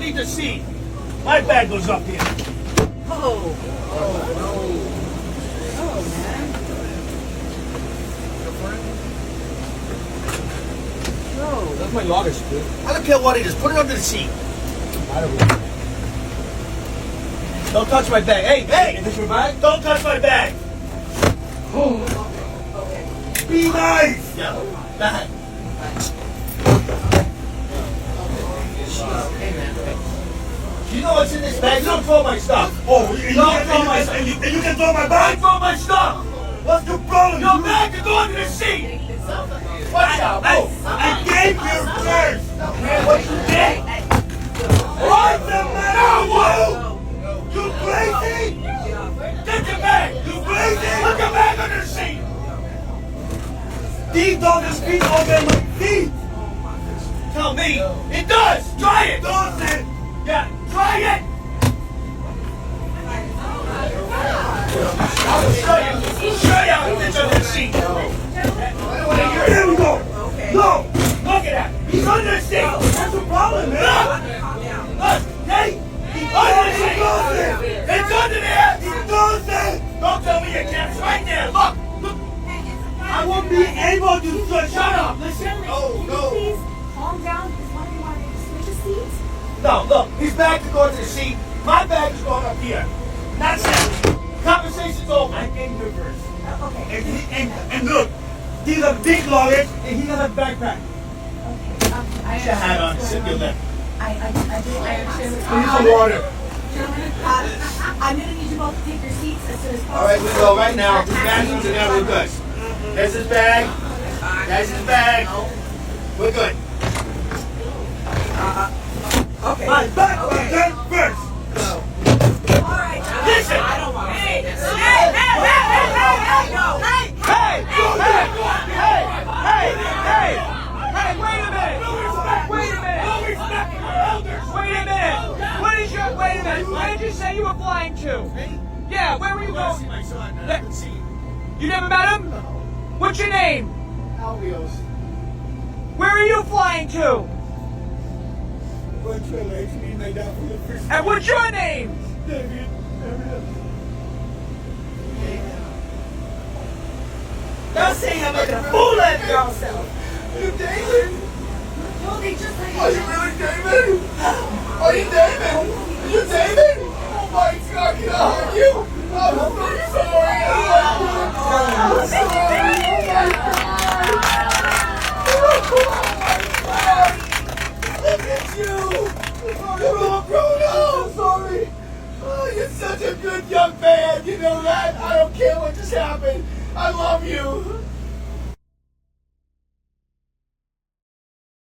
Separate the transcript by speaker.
Speaker 1: underneath the seat. My bag goes up here.
Speaker 2: Oh, man. No.
Speaker 3: That's my luggage, dude.
Speaker 1: I don't care what it is. Put it under the seat.
Speaker 3: I don't know.
Speaker 1: Don't touch my bag. Hey, hey!
Speaker 3: Is this your bag?
Speaker 1: Don't touch my bag. Be nice. Yeah. Bag. You know what's in this bag? You don't throw my stuff.
Speaker 3: Oh,
Speaker 1: You don't throw my stuff.
Speaker 3: and you can throw my
Speaker 1: I
Speaker 3: bag?
Speaker 1: throw my stuff.
Speaker 3: What's the problem?
Speaker 1: Your bag can go under the seat. Watch out. Oh,
Speaker 3: I gave you first.
Speaker 1: man, what you did?
Speaker 3: What's the matter with you?
Speaker 1: You crazy? Get your bag. You crazy? Put your bag under the seat.
Speaker 3: These dogs speak over my feet.
Speaker 1: Tell me. It does. Try it.
Speaker 3: Doesn't.
Speaker 1: Yeah, try it. I'll show you. I'll show you how to get under the seat.
Speaker 3: Here we go. No.
Speaker 1: Look at that. He's under the seat.
Speaker 3: What's the problem, man?
Speaker 1: Look. Hey. He's under the seat. It's under there.
Speaker 3: It doesn't.
Speaker 1: Don't tell me you can't. It's right there. Look. Look.
Speaker 3: I won't be able to shut up.
Speaker 1: Listen.
Speaker 4: Can you please calm down? Because one of you wanted to switch a seat.
Speaker 1: No, look. His bag is going to the seat. My bag is going up here. That's it. Conversation's over.
Speaker 3: I came here first.
Speaker 4: Okay.
Speaker 3: And look, these are big luggage and he has a backpack.
Speaker 4: Okay. I
Speaker 1: Put your hat on.
Speaker 4: understand
Speaker 1: Sit
Speaker 4: what's
Speaker 1: your
Speaker 4: going
Speaker 1: lip.
Speaker 4: I understand what's
Speaker 3: I
Speaker 4: going
Speaker 3: need
Speaker 4: on.
Speaker 3: some water.
Speaker 4: Gentlemen, I'm going to need you both to take your seats as soon as possible.
Speaker 1: All right, we go right now. His bathrooms are there. We're good. There's his bag. There's his bag. We're good.
Speaker 2: Okay.
Speaker 3: My back was done first.
Speaker 4: All right.
Speaker 1: Listen.
Speaker 4: I don't want to say this.
Speaker 1: Hey! Wait a minute!
Speaker 5: Wait a minute. Where did you say you were flying to? Yeah, where were you going?
Speaker 1: My son. I haven't seen him.
Speaker 5: You never met him? What's your name?
Speaker 1: Albios.
Speaker 5: Where are you flying to?
Speaker 3: What's your legs need my dad for the first
Speaker 5: And what's your name?
Speaker 3: David.
Speaker 2: Don't say you're making a fool of yourself.
Speaker 3: You David?
Speaker 4: No, they just let
Speaker 3: Are you really David? Are you David? You David? Oh my God, can I hug you? I'm so sorry. I'm sorry. Look at you. You're all grown up. I'm sorry. Oh, you're such a good young man. You know that? I don't care what just happened. I love you.